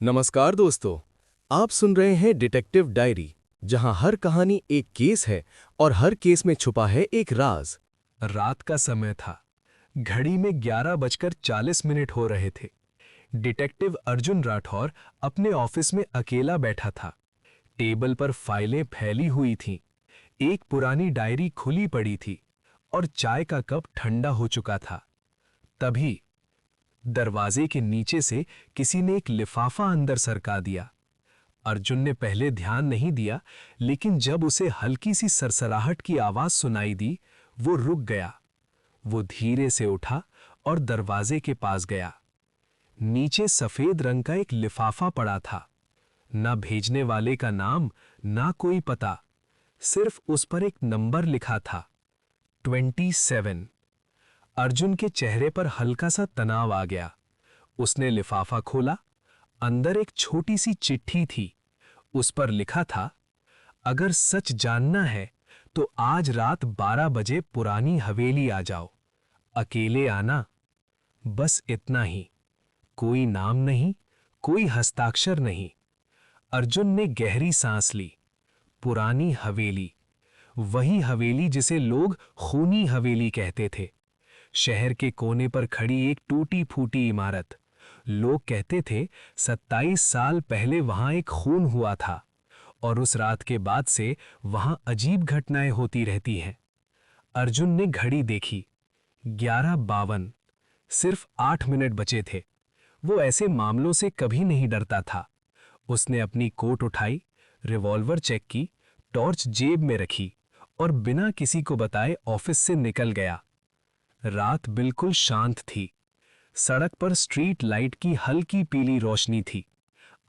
नमस्कार दोस्तों। आप सुन रहे हैं डिटेक्टिव डायरी, जहां हर कहानी एक केस है और हर केस में छुपा है एक राज। रात का समय था। घड़ी में 11:40 हो रहे थे। डिटेक्टिव अर्जुन राठौर अपने ऑफिस में अकेला बैठा था। टेबल पर फाइलें फैली हुई थीं। एक पुरानी डायरी खुली पड़ी थी और चाय का कप ठंडा हो चुका था। तभी दरवाजे के नीचे से किसी ने एक लिफाफा अंदर सरका दिया। अर्जुन ने पहले ध्यान नहीं दिया, लेकिन जब उसे हल्की सी सरसराहट की आवाज सुनाई दी, वो रुक गया। वो धीरे से उठा और दरवाजे के पास गया। नीचे सफेद रंग का एक लिफाफा पड़ा था। ना भेजने वाले का नाम, ना कोई पता, सिर्फ उस पर एक नंबर लिखा था, 27। अर्जुन के चेहरे पर हल्का सा तनाव आ गया। उसने लिफाफा खोला। अंदर एक छोटी सी चिट्ठी थी। उस पर लिखा था, अगर सच जानना है तो आज रात 12 बजे पुरानी हवेली आ जाओ। अकेले आना। बस इतना ही। कोई नाम नहीं, कोई हस्ताक्षर नहीं। अर्जुन ने गहरी सांस ली। पुरानी हवेली, वही हवेली जिसे लोग खूनी हवेली कहते थे। शहर के कोने पर खड़ी एक टूटी फूटी इमारत। लोग कहते थे 27 साल पहले वहां एक खून हुआ था और उस रात के बाद से वहां अजीब घटनाएं होती रहती हैं। अर्जुन ने घड़ी देखी। 11:52। सिर्फ 8 मिनट बचे थे। वो ऐसे मामलों से कभी नहीं डरता था। उसने अपनी कोट उठाई, रिवॉल्वर चेक की, टॉर्च जेब में रखी और बिना किसी को बताए ऑफिस से निकल गया। रात बिल्कुल शांत थी। सड़क पर स्ट्रीट लाइट की हल्की पीली रोशनी थी।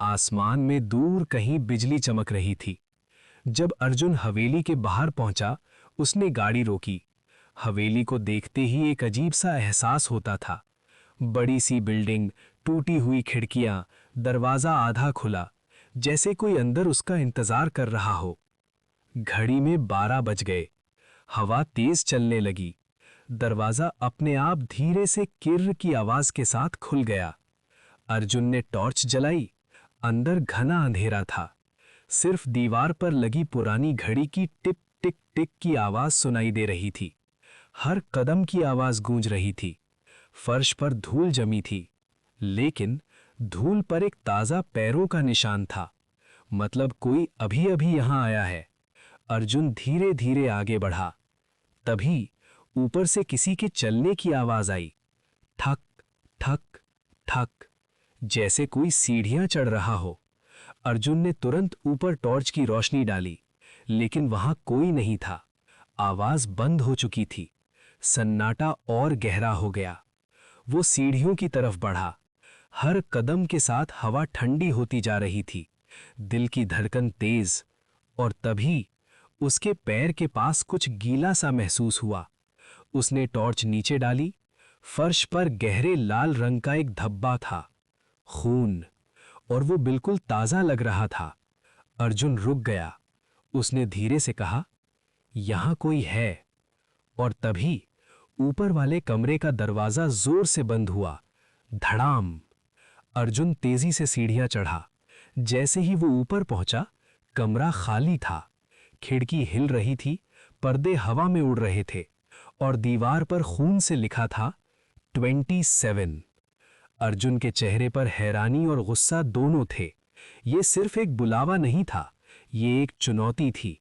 आसमान में दूर कहीं बिजली चमक रही थी। जब अर्जुन हवेली के बाहर पहुंचा, उसने गाड़ी रोकी। हवेली को देखते ही एक अजीब सा एहसास होता था। बड़ी सी बिल्डिंग, टूटी हुई खिड़कियां, दरवाजा आधा खुला, जैसे कोई अंदर उसका इंतजार कर रहा हो। घड़ी में 12 बज गए। हवा तेज चलने लगी। दरवाजा अपने आप धीरे से किर्र की आवाज के साथ खुल गया। अर्जुन ने टॉर्च जलाई। अंदर घना अंधेरा था। सिर्फ दीवार पर लगी पुरानी घड़ी की टिक टिक टिक की आवाज सुनाई दे रही थी। हर कदम की आवाज गूंज रही थी। फर्श पर धूल जमी थी, लेकिन धूल पर एक ताजा पैरों का निशान था। मतलब कोई अभी अभी यहां आया है। अर्जुन धीरे धीरे आगे बढ़ा। तभी ऊपर से किसी के चलने की आवाज आई। ठक ठक ठक, जैसे कोई सीढ़ियां चढ़ रहा हो। अर्जुन ने तुरंत ऊपर टॉर्च की रोशनी डाली, लेकिन वहां कोई नहीं था। आवाज बंद हो चुकी थी। सन्नाटा और गहरा हो गया। वो सीढ़ियों की तरफ बढ़ा। हर कदम के साथ हवा ठंडी होती जा रही थी। दिल की धड़कन तेज। और तभी उसके पैर के पास कुछ गीला सा महसूस हुआ। उसने टॉर्च नीचे डाली। फर्श पर गहरे लाल रंग का एक धब्बा था, खून, और वो बिल्कुल ताजा लग रहा था। अर्जुन रुक गया। उसने धीरे से कहा, यहां कोई है। और तभी ऊपर वाले कमरे का दरवाजा जोर से बंद हुआ। धड़ाम। अर्जुन तेजी से सीढ़ियां चढ़ा। जैसे ही वो ऊपर पहुंचा, कमरा खाली था। खिड़की हिल रही थी, पर्दे हवा में उड़ रहे थे और दीवार पर खून से लिखा था 27। अर्जुन के चेहरे पर हैरानी और गुस्सा दोनों थे। ये सिर्फ एक बुलावा नहीं था, ये एक चुनौती थी।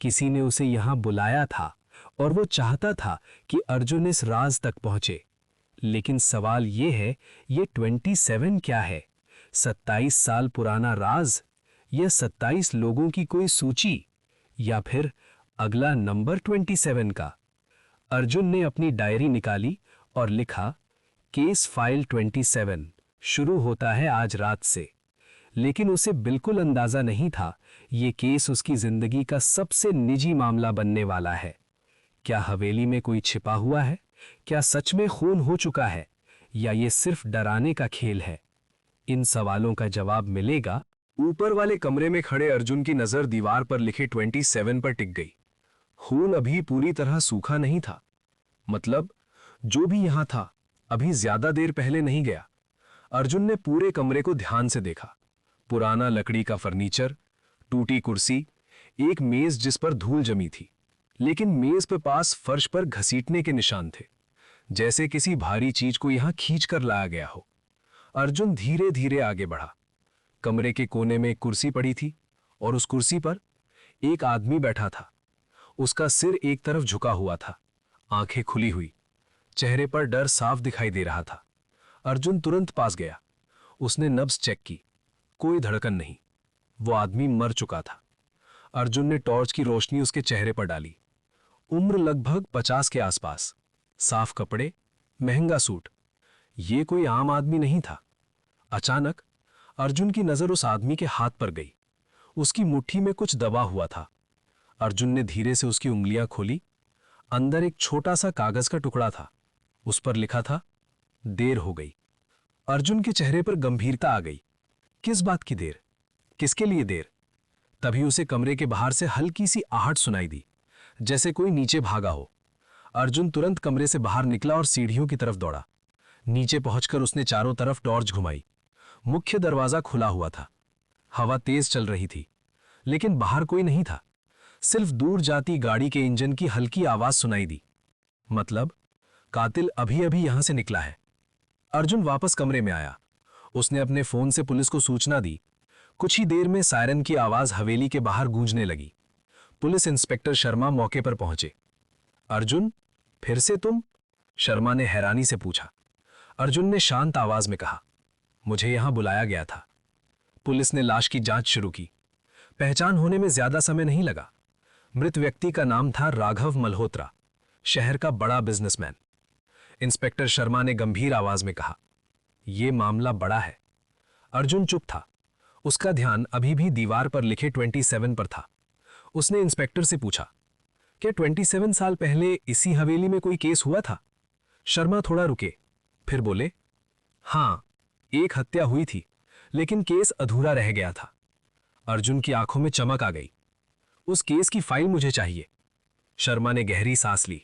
किसी ने उसे यहां बुलाया था और वो चाहता था कि अर्जुन इस राज तक पहुंचे। लेकिन सवाल ये है, ये 27 क्या है? 27 साल पुराना राज, या 27 लोगों की कोई सूची, या फिर अगला नंबर 27 का? अर्जुन ने अपनी डायरी निकाली और लिखा, केस फाइल 27 शुरू होता है आज रात से। लेकिन उसे बिल्कुल अंदाजा नहीं था, ये केस उसकी जिंदगी का सबसे निजी मामला बनने वाला है। क्या हवेली में कोई छिपा हुआ है? क्या सच में खून हो चुका है? या ये सिर्फ डराने का खेल है? इन सवालों का जवाब मिलेगा। ऊपर वाले कमरे में खड़े अर्जुन की नजर दीवार पर लिखे 27 पर टिक गई। खून अभी पूरी तरह सूखा नहीं था। मतलब जो भी यहां था, अभी ज्यादा देर पहले नहीं गया। अर्जुन ने पूरे कमरे को ध्यान से देखा। पुराना लकड़ी का फर्नीचर, टूटी कुर्सी, एक मेज जिस पर धूल जमी थी, लेकिन मेज पे पास फर्श पर घसीटने के निशान थे, जैसे किसी भारी चीज को यहां खींच कर लाया गया हो। अर्जुन धीरे धीरे आगे बढ़ा। कमरे के कोने में एक कुर्सी पड़ी थी और उस कुर्सी पर एक आदमी बैठा था। उसका सिर एक तरफ झुका हुआ था, आंखें खुली हुई, चेहरे पर डर साफ दिखाई दे रहा था। अर्जुन तुरंत पास गया। उसने नब्ज चेक की, कोई धड़कन नहीं। वो आदमी मर चुका था। अर्जुन ने टॉर्च की रोशनी उसके चेहरे पर डाली। उम्र लगभग 50 के आसपास, साफ कपड़े, महंगा सूट। ये कोई आम आदमी नहीं था। अचानक अर्जुन की नजर उस आदमी के हाथ पर गई। उसकी मुट्ठी में कुछ दबा हुआ था। अर्जुन ने धीरे से उसकी उंगलियां खोली। अंदर एक छोटा सा कागज का टुकड़ा था। उस पर लिखा था, देर हो गई। अर्जुन के चेहरे पर गंभीरता आ गई। किस बात की देर? किसके लिए देर? तभी उसे कमरे के बाहर से हल्की सी आहट सुनाई दी, जैसे कोई नीचे भागा हो। अर्जुन तुरंत कमरे से बाहर निकला और सीढ़ियों की तरफ दौड़ा। नीचे पहुंचकर उसने चारों तरफ टॉर्च घुमाई। मुख्य दरवाजा खुला हुआ था। हवा तेज चल रही थी, लेकिन बाहर कोई नहीं था। सिर्फ दूर जाती गाड़ी के इंजन की हल्की आवाज सुनाई दी। मतलब कातिल अभी अभी यहां से निकला है। अर्जुन वापस कमरे में आया। उसने अपने फोन से पुलिस को सूचना दी। कुछ ही देर में सायरन की आवाज हवेली के बाहर गूंजने लगी। पुलिस इंस्पेक्टर शर्मा मौके पर पहुंचे। अर्जुन, फिर से तुम? शर्मा ने हैरानी से पूछा। अर्जुन ने शांत आवाज में कहा, मुझे यहां बुलाया गया था। पुलिस ने लाश की जांच शुरू की। पहचान होने में ज्यादा समय नहीं लगा। मृत व्यक्ति का नाम था राघव मल्होत्रा, शहर का बड़ा बिजनेसमैन। इंस्पेक्टर शर्मा ने गंभीर आवाज में कहा, यह मामला बड़ा है। अर्जुन चुप था। उसका ध्यान अभी भी दीवार पर लिखे 27 पर था। उसने इंस्पेक्टर से पूछा, क्या 27 साल पहले इसी हवेली में कोई केस हुआ था? शर्मा थोड़ा रुके, फिर बोले, हां, एक हत्या हुई थी, लेकिन केस अधूरा रह गया था। अर्जुन की आंखों में चमक आ गई। उस केस की फाइल मुझे चाहिए। शर्मा ने गहरी सांस ली।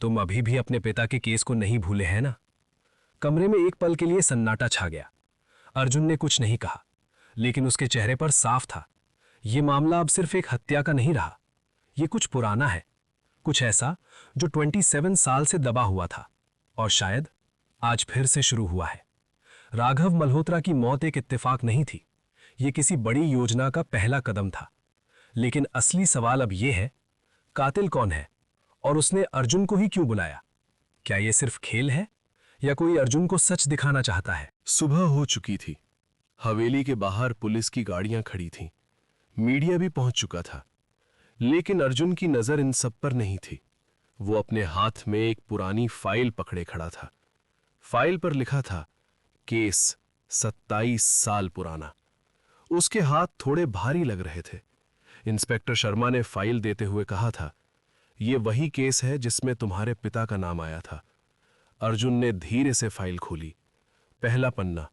तुम अभी भी अपने पिता के केस को नहीं भूले हैं ना? कमरे में एक पल के लिए सन्नाटा छा गया। अर्जुन ने कुछ नहीं कहा, लेकिन उसके चेहरे पर साफ था, यह मामला अब सिर्फ एक हत्या का नहीं रहा। यह कुछ पुराना है, कुछ ऐसा जो 27 साल से दबा हुआ था और शायद आज फिर से शुरू हुआ है। राघव मल्होत्रा की मौत एक इत्तेफाक नहीं थी। यह किसी बड़ी योजना का पहला कदम था। लेकिन असली सवाल अब यह है, कातिल कौन है और उसने अर्जुन को ही क्यों बुलाया? क्या यह सिर्फ खेल है या कोई अर्जुन को सच दिखाना चाहता है? सुबह हो चुकी थी। हवेली के बाहर पुलिस की गाड़ियां खड़ी थीं। मीडिया भी पहुंच चुका था। लेकिन अर्जुन की नजर इन सब पर नहीं थी। वो अपने हाथ में एक पुरानी फाइल पकड़े खड़ा था। फाइल पर लिखा था, केस 27 साल पुराना। उसके हाथ थोड़े भारी लग रहे थे। इंस्पेक्टर शर्मा ने फाइल देते हुए कहा था, यह वही केस है जिसमें तुम्हारे पिता का नाम आया था। अर्जुन ने धीरे से फाइल खोली। पहला पन्ना,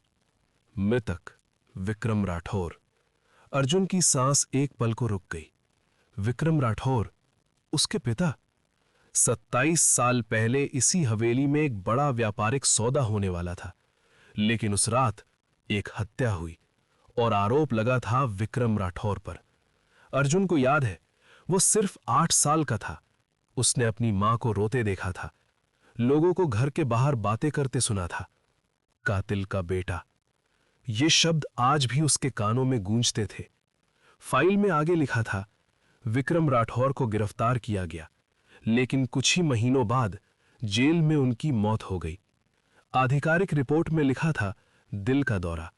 मृतक विक्रम राठौर। अर्जुन की सांस एक पल को रुक गई। विक्रम राठौर, उसके पिता? 27 साल पहले इसी हवेली में एक बड़ा व्यापारिक सौदा होने वाला था, लेकिन उस रात एक हत्या हुई और आरोप लगा था विक्रम राठौर पर। अर्जुन को याद है, वो सिर्फ 8 साल का था। उसने अपनी मां को रोते देखा था, लोगों को घर के बाहर बातें करते सुना था। कातिल का बेटा, ये शब्द आज भी उसके कानों में गूंजते थे। फाइल में आगे लिखा था, विक्रम राठौर को गिरफ्तार किया गया, लेकिन कुछ ही महीनों बाद जेल में उनकी मौत हो गई। आधिकारिक रिपोर्ट में लिखा था, दिल का दौरा,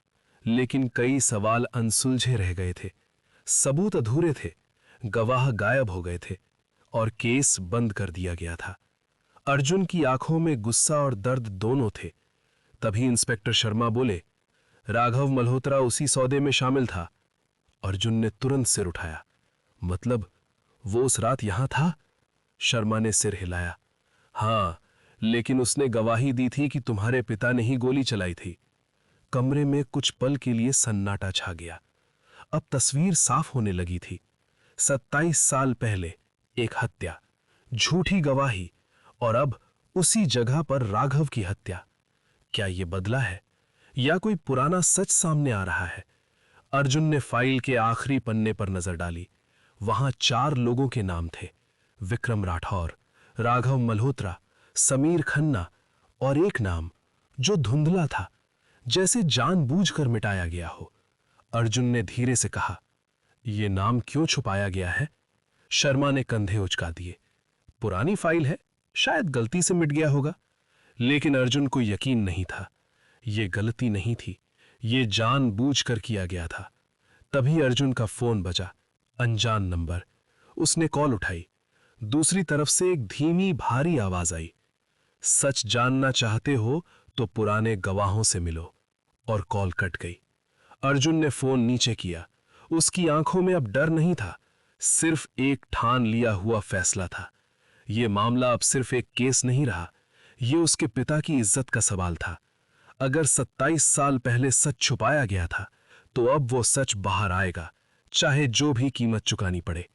लेकिन कई सवाल अनसुलझे रह गए थे। सबूत अधूरे थे, गवाह गायब हो गए थे और केस बंद कर दिया गया था। अर्जुन की आंखों में गुस्सा और दर्द दोनों थे। तभी इंस्पेक्टर शर्मा बोले, राघव मल्होत्रा उसी सौदे में शामिल था। अर्जुन ने तुरंत सिर उठाया। मतलब वो उस रात यहां था? शर्मा ने सिर हिलाया। हां, लेकिन उसने गवाही दी थी कि तुम्हारे पिता ने ही गोली चलाई थी। कमरे में कुछ पल के लिए सन्नाटा छा गया। अब तस्वीर साफ होने लगी थी। 27 साल पहले एक हत्या, झूठी गवाही और अब उसी जगह पर राघव की हत्या। क्या यह बदला है या कोई पुराना सच सामने आ रहा है? अर्जुन ने फाइल के आखिरी पन्ने पर नजर डाली। वहां 4 लोगों के नाम थे, विक्रम राठौर, राघव मल्होत्रा, समीर खन्ना और एक नाम जो धुंधला था, जैसे जानबूझकर मिटाया गया हो। अर्जुन ने धीरे से कहा, यह नाम क्यों छुपाया गया है? शर्मा ने कंधे उचका दिए। पुरानी फाइल है, शायद गलती से मिट गया होगा। लेकिन अर्जुन को यकीन नहीं था। यह गलती नहीं थी, यह जानबूझकर किया गया था। तभी अर्जुन का फोन बजा, अनजान नंबर। उसने कॉल उठाई। दूसरी तरफ से एक धीमी भारी आवाज आई, सच जानना चाहते हो तो पुराने गवाहों से मिलो। और कॉल कट गई। अर्जुन ने फोन नीचे किया। उसकी आंखों में अब डर नहीं था, सिर्फ एक ठान लिया हुआ फैसला था। यह मामला अब सिर्फ एक केस नहीं रहा, यह उसके पिता की इज्जत का सवाल था। अगर 27 साल पहले सच छुपाया गया था, तो अब वो सच बाहर आएगा, चाहे जो भी कीमत चुकानी पड़े।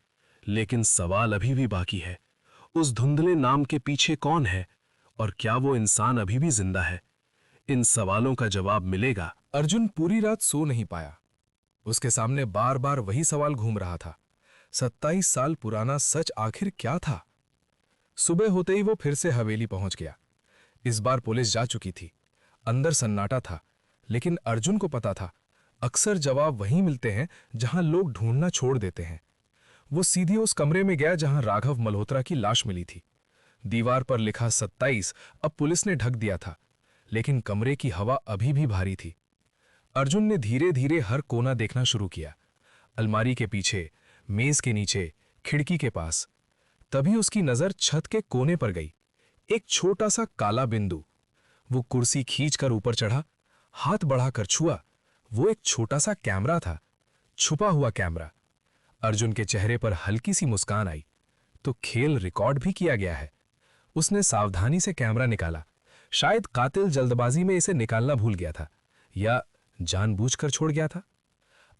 लेकिन सवाल अभी भी बाकी है, उस धुंधले नाम के पीछे कौन है और क्या वो इंसान अभी भी जिंदा है? इन सवालों का जवाब मिलेगा। अर्जुन पूरी रात सो नहीं पाया। उसके सामने बार बार वही सवाल घूम रहा था, 27 साल पुराना सच आखिर क्या था? सुबह होते ही वो फिर से हवेली पहुंच गया। इस बार पुलिस जा चुकी थी। अंदर सन्नाटा था, लेकिन अर्जुन को पता था, अक्सर जवाब वहीं मिलते हैं जहां लोग ढूंढना छोड़ देते हैं। वो सीधे उस कमरे में गया जहां राघव मल्होत्रा की लाश मिली थी। दीवार पर लिखा 27 अब पुलिस ने ढक दिया था, लेकिन कमरे की हवा अभी भी भारी थी। अर्जुन ने धीरे धीरे हर कोना देखना शुरू किया, अलमारी के पीछे, मेज के नीचे, खिड़की के पास। तभी उसकी नजर छत के कोने पर गई। एक छोटा सा काला बिंदु। वो कुर्सी खींचकर ऊपर चढ़ा, हाथ बढ़ाकर छुआ। वो एक छोटा सा कैमरा था, छुपा हुआ कैमरा। अर्जुन के चेहरे पर हल्की सी मुस्कान आई। तो खेल रिकॉर्ड भी किया गया है। उसने सावधानी से कैमरा निकाला। शायद कातिल जल्दबाजी में इसे निकालना भूल गया था, या जानबूझकर छोड़ गया था।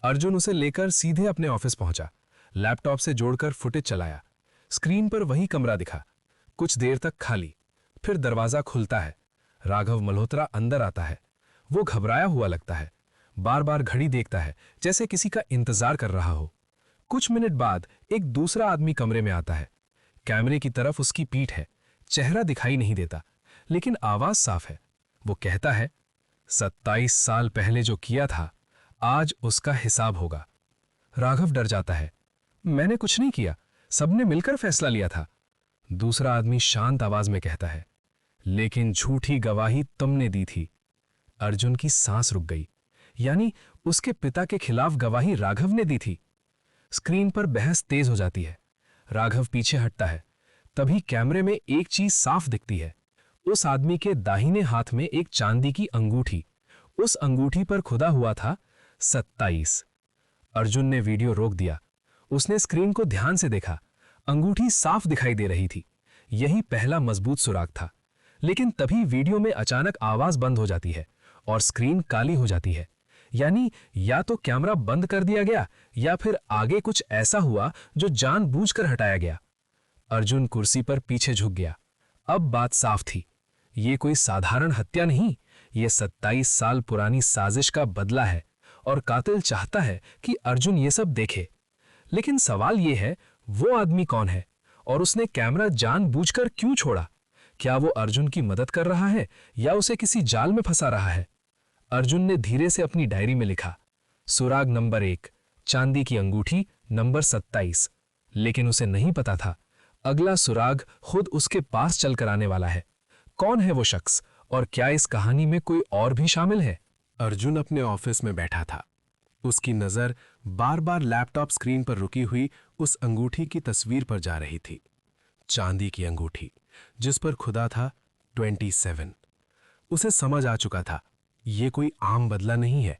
अर्जुन उसे लेकर सीधे अपने ऑफिस पहुंचा। लैपटॉप से जोड़कर फुटेज चलाया। स्क्रीन पर वही कमरा दिखा, कुछ देर तक खाली। फिर दरवाजा खुलता है। राघव मल्होत्रा अंदर आता है। वो घबराया हुआ लगता है, बार बार घड़ी देखता है, जैसे किसी का इंतजार कर रहा हो। कुछ मिनट बाद एक दूसरा आदमी कमरे में आता है। कैमरे की तरफ उसकी पीठ है, चेहरा दिखाई नहीं देता, लेकिन आवाज साफ है। वो कहता है, 27 साल पहले जो किया था, आज उसका हिसाब होगा। राघव डर जाता है। मैंने कुछ नहीं किया, सबने मिलकर फैसला लिया था। दूसरा आदमी शांत आवाज में कहता है, लेकिन झूठी गवाही तुमने दी थी। अर्जुन की सांस रुक गई। यानी उसके पिता के खिलाफ गवाही राघव ने दी थी। स्क्रीन पर बहस तेज हो जाती है। राघव पीछे हटता है। तभी कैमरे में एक चीज साफ दिखती है। उस आदमी के दाहिने हाथ में एक चांदी की अंगूठी। उस अंगूठी पर खुदा हुआ था 27। अर्जुन ने वीडियो रोक दिया। उसने स्क्रीन को ध्यान से देखा। अंगूठी साफ दिखाई दे रही थी। यही पहला मजबूत सुराग था। लेकिन तभी वीडियो में अचानक आवाज बंद हो जाती है और स्क्रीन काली हो जाती है। यानी या तो कैमरा बंद कर दिया गया, या फिर आगे कुछ ऐसा हुआ जो जानबूझकर हटाया गया। अर्जुन कुर्सी पर पीछे झुक गया। अब बात साफ थी। ये कोई साधारण हत्या नहीं, ये 27 साल पुरानी साजिश का बदला है, और कातिल चाहता है कि अर्जुन ये सब देखे। लेकिन सवाल ये है, वो आदमी कौन है और उसने कैमरा जानबूझकर क्यों छोड़ा? क्या वो अर्जुन की मदद कर रहा है या उसे किसी जाल में फंसा रहा है? अर्जुन ने धीरे से अपनी डायरी में लिखा, सुराग नंबर 1, चांदी की अंगूठी नंबर 27। लेकिन उसे नहीं पता था, अगला सुराग खुद उसके पास चलकर आने वाला है। कौन है वो शख्स, और क्या इस कहानी में कोई और भी शामिल है? अर्जुन अपने ऑफिस में बैठा था। उसकी नजर बार बार लैपटॉप स्क्रीन पर रुकी हुई उस अंगूठी की तस्वीर पर जा रही थी। चांदी की अंगूठी जिस पर खुदा था 27। उसे समझ आ चुका था, ये कोई आम बदला नहीं है,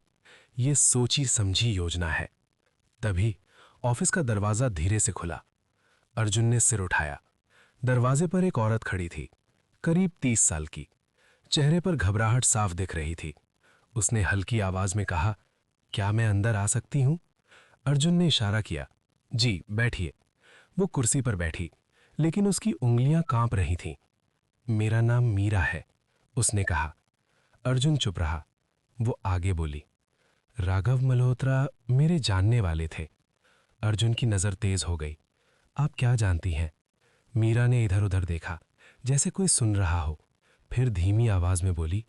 ये सोची समझी योजना है। तभी ऑफिस का दरवाजा धीरे से खुला। अर्जुन ने सिर उठाया। दरवाजे पर एक औरत खड़ी थी, करीब 30 साल की। चेहरे पर घबराहट साफ दिख रही थी। उसने हल्की आवाज में कहा, क्या मैं अंदर आ सकती हूं? अर्जुन ने इशारा किया, जी बैठिए। वो कुर्सी पर बैठी, लेकिन उसकी उंगलियां कांप रही थीं। मेरा नाम मीरा है, उसने कहा। अर्जुन चुप रहा। वो आगे बोली, राघव मल्होत्रा मेरे जानने वाले थे। अर्जुन की नजर तेज हो गई। आप क्या जानती हैं? मीरा ने इधर उधर देखा, जैसे कोई सुन रहा हो। फिर धीमी आवाज में बोली,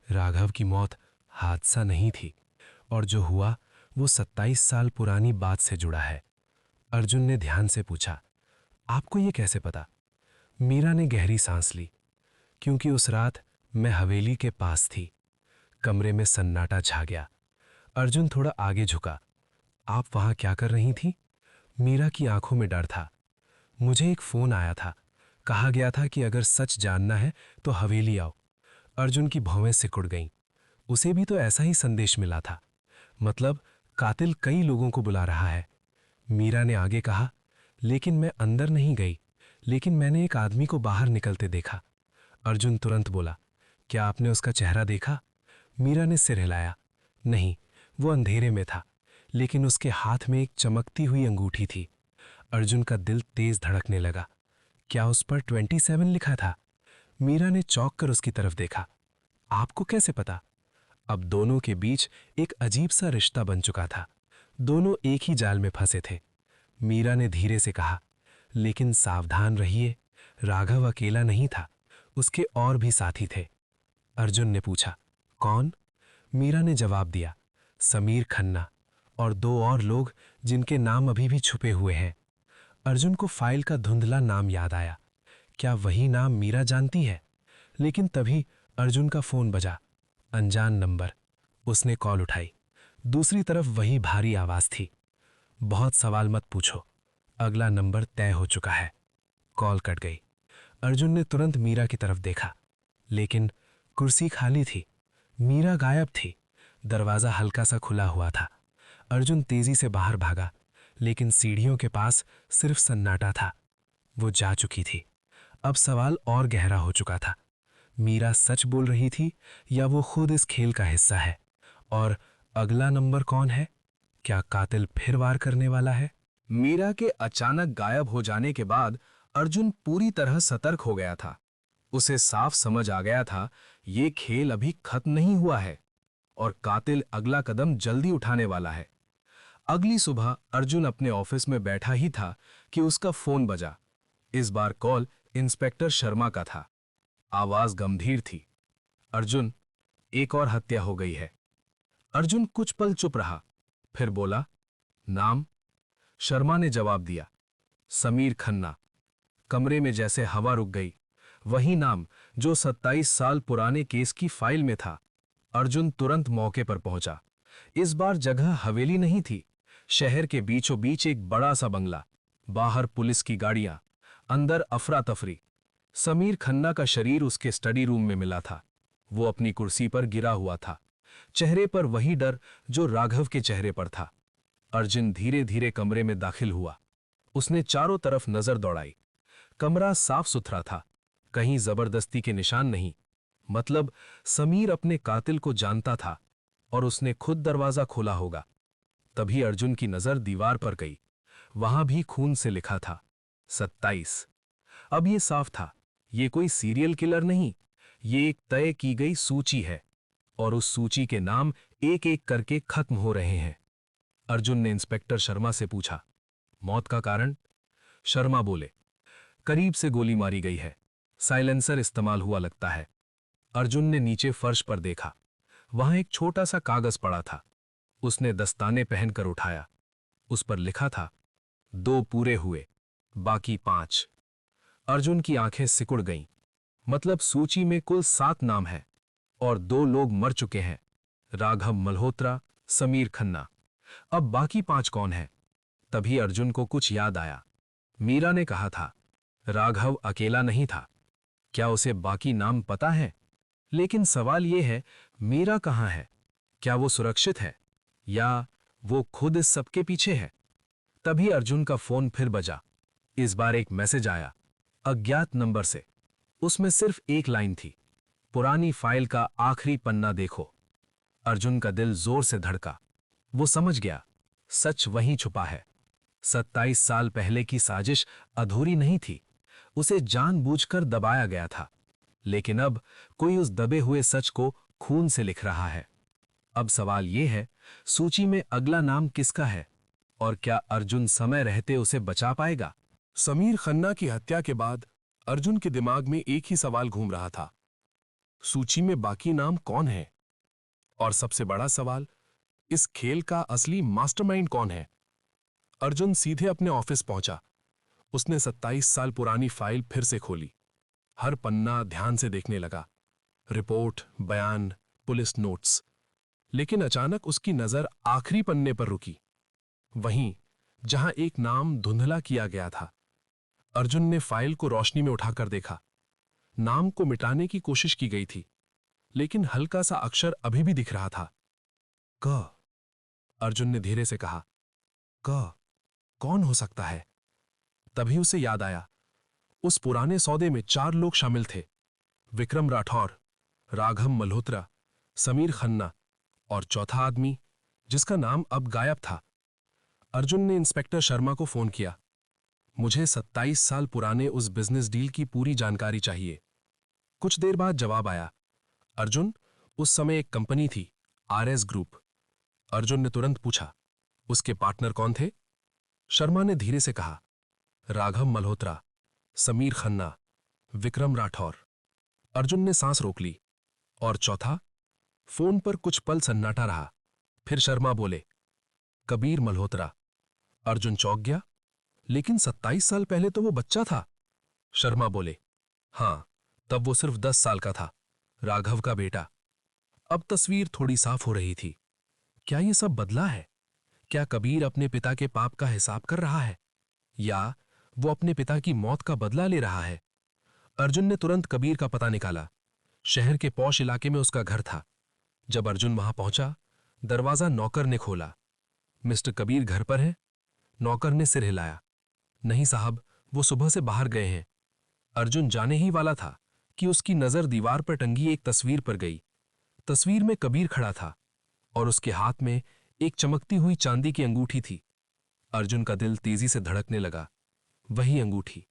राघव की मौत हादसा नहीं थी, और जो हुआ वो 27 साल पुरानी बात से जुड़ा है। अर्जुन ने ध्यान से पूछा, आपको ये कैसे पता? मीरा ने गहरी सांस ली। क्योंकि उस रात मैं हवेली के पास थी। कमरे में सन्नाटा छा गया। अर्जुन थोड़ा आगे झुका। आप वहां क्या कर रही थी? मीरा की आंखों में डर था। मुझे एक फोन आया था। कहा गया था कि अगर सच जानना है तो हवेली आओ। अर्जुन की भौवें सिकुड़ गईं। उसे भी तो ऐसा ही संदेश मिला था। मतलब कातिल कई लोगों को बुला रहा है। मीरा ने आगे कहा, लेकिन मैं अंदर नहीं गई, लेकिन मैंने एक आदमी को बाहर निकलते देखा। अर्जुन तुरंत बोला, क्या आपने उसका चेहरा देखा? मीरा ने सिर हिलाया। नहीं, वो अंधेरे में था, लेकिन उसके हाथ में एक चमकती हुई अंगूठी थी। अर्जुन का दिल तेज धड़कने लगा। क्या उस पर 27 लिखा था? मीरा ने चौंक कर उसकी तरफ देखा। आपको कैसे पता? अब दोनों के बीच एक अजीब सा रिश्ता बन चुका था। दोनों एक ही जाल में फंसे थे। मीरा ने धीरे से कहा, लेकिन सावधान रहिए, राघव अकेला नहीं था, उसके और भी साथी थे। अर्जुन ने पूछा, कौन? मीरा ने जवाब दिया, समीर खन्ना और 2 और लोग जिनके नाम अभी भी छुपे हुए हैं। अर्जुन को फाइल का धुंधला नाम याद आया। क्या वही नाम मीरा जानती है? लेकिन तभी अर्जुन का फोन बजा। अनजान नंबर। उसने कॉल उठाई। दूसरी तरफ वही भारी आवाज थी, बहुत सवाल मत पूछो, अगला नंबर तय हो चुका है। कॉल कट गई। अर्जुन ने तुरंत मीरा की तरफ देखा, लेकिन कुर्सी खाली थी। मीरा गायब थी। दरवाजा हल्का सा खुला हुआ था। अर्जुन तेजी से बाहर भागा, लेकिन सीढ़ियों के पास सिर्फ सन्नाटा था। वो जा चुकी थी। अब सवाल और गहरा हो चुका था। मीरा सच बोल रही थी या वो खुद इस खेल का हिस्सा है? और अगला नंबर कौन है? क्या कातिल फिर वार करने वाला है? मीरा के अचानक गायब हो जाने के बाद अर्जुन पूरी तरह सतर्क हो गया था। उसे साफ समझ आ गया था, ये खेल अभी खत्म नहीं हुआ है और कातिल अगला कदम जल्दी उठाने वाला है। अगली सुबह अर्जुन अपने ऑफिस में बैठा ही था कि उसका फोन बजा। इस बार कॉल इंस्पेक्टर शर्मा का था। आवाज गंभीर थी। अर्जुन, एक और हत्या हो गई है। अर्जुन कुछ पल चुप रहा, फिर बोला, नाम? शर्मा ने जवाब दिया, समीर खन्ना। कमरे में जैसे हवा रुक गई। वही नाम जो 27 साल पुराने केस की फाइल में था। अर्जुन तुरंत मौके पर पहुंचा। इस बार जगह हवेली नहीं थी। शहर के बीचों बीच एक बड़ा सा बंगला, बाहर पुलिस की गाड़ियां, अंदर अफरा तफरी। समीर खन्ना का शरीर उसके स्टडी रूम में मिला था। वो अपनी कुर्सी पर गिरा हुआ था, चेहरे पर वही डर जो राघव के चेहरे पर था। अर्जुन धीरे धीरे कमरे में दाखिल हुआ। उसने चारों तरफ नजर दौड़ाई। कमरा साफ सुथरा था, कहीं जबरदस्ती के निशान नहीं। मतलब समीर अपने कातिल को जानता था और उसने खुद दरवाजा खोला होगा। तभी अर्जुन की नजर दीवार पर गई। वहां भी खून से लिखा था 27। अब ये साफ था, ये कोई सीरियल किलर नहीं, ये एक तय की गई सूची है और उस सूची के नाम एक एक करके खत्म हो रहे हैं। अर्जुन ने इंस्पेक्टर शर्मा से पूछा, मौत का कारण? शर्मा बोले, करीब से गोली मारी गई है, साइलेंसर इस्तेमाल हुआ लगता है। अर्जुन ने नीचे फर्श पर देखा। वहां एक छोटा सा कागज पड़ा था। उसने दस्ताने पहनकर उठाया। उस पर लिखा था, 2 पूरे हुए, बाकी 5। अर्जुन की आंखें सिकुड़ गईं। मतलब सूची में कुल 7 नाम हैं और 2 लोग मर चुके हैं, राघव मल्होत्रा, समीर खन्ना। अब बाकी 5 कौन हैं? तभी अर्जुन को कुछ याद आया। मीरा ने कहा था, राघव अकेला नहीं था। क्या उसे बाकी नाम पता है? लेकिन सवाल यह है, मीरा कहां है? क्या वो सुरक्षित है या वो खुद इस सबके पीछे है? तभी अर्जुन का फोन फिर बजा। इस बार एक मैसेज आया, अज्ञात नंबर से। उसमें सिर्फ एक लाइन थी, पुरानी फाइल का आखिरी पन्ना देखो। अर्जुन का दिल जोर से धड़का। वो समझ गया, सच वहीं छुपा है। 27 साल पहले की साजिश अधूरी नहीं थी, उसे जानबूझकर दबाया गया था। लेकिन अब कोई उस दबे हुए सच को खून से लिख रहा है। अब सवाल ये है, सूची में अगला नाम किसका है और क्या अर्जुन समय रहते उसे बचा पाएगा? समीर खन्ना की हत्या के बाद अर्जुन के दिमाग में एक ही सवाल घूम रहा था, सूची में बाकी नाम कौन है? और सबसे बड़ा सवाल, इस खेल का असली मास्टरमाइंड कौन है? अर्जुन सीधे अपने ऑफिस पहुंचा। उसने 27 साल पुरानी फाइल फिर से खोली। हर पन्ना ध्यान से देखने लगा, रिपोर्ट, बयान, पुलिस नोट्स। लेकिन अचानक उसकी नजर आखिरी पन्ने पर रुकी, वहीं जहां एक नाम धुंधला किया गया था। अर्जुन ने फाइल को रोशनी में उठाकर देखा। नाम को मिटाने की कोशिश की गई थी, लेकिन हल्का सा अक्षर अभी भी दिख रहा था, क। अर्जुन ने धीरे से कहा, क कौन हो सकता है? तभी उसे याद आया, उस पुराने सौदे में 4 लोग शामिल थे, विक्रम राठौर, राघव मल्होत्रा, समीर खन्ना और चौथा आदमी जिसका नाम अब गायब था। अर्जुन ने इंस्पेक्टर शर्मा को फोन किया, मुझे 27 साल पुराने उस बिजनेस डील की पूरी जानकारी चाहिए। कुछ देर बाद जवाब आया, अर्जुन, उस समय एक कंपनी थी, RS ग्रुप। अर्जुन ने तुरंत पूछा, उसके पार्टनर कौन थे? शर्मा ने धीरे से कहा, राघव मल्होत्रा, समीर खन्ना, विक्रम राठौर। अर्जुन ने सांस रोक ली। और चौथा? फोन पर कुछ पल सन्नाटा रहा, फिर शर्मा बोले, कबीर मल्होत्रा। अर्जुन चौंक गया, लेकिन 27 साल पहले तो वो बच्चा था। शर्मा बोले, हां, तब वो सिर्फ 10 साल का था, राघव का बेटा। अब तस्वीर थोड़ी साफ हो रही थी। क्या ये सब बदला है? क्या कबीर अपने पिता के पाप का हिसाब कर रहा है, या वो अपने पिता की मौत का बदला ले रहा है? अर्जुन ने तुरंत कबीर का पता निकाला। शहर के पौश इलाके में उसका घर था। जब अर्जुन वहां पहुंचा, दरवाजा नौकर ने खोला। मिस्टर कबीर घर पर हैं? नौकर ने सिर हिलाया। नहीं साहब, वो सुबह से बाहर गए हैं। अर्जुन जाने ही वाला था कि उसकी नजर दीवार पर टंगी एक तस्वीर पर गई। तस्वीर में कबीर खड़ा था और उसके हाथ में एक चमकती हुई चांदी की अंगूठी थी। अर्जुन का दिल तेजी से धड़कने लगा। वही अंगूठी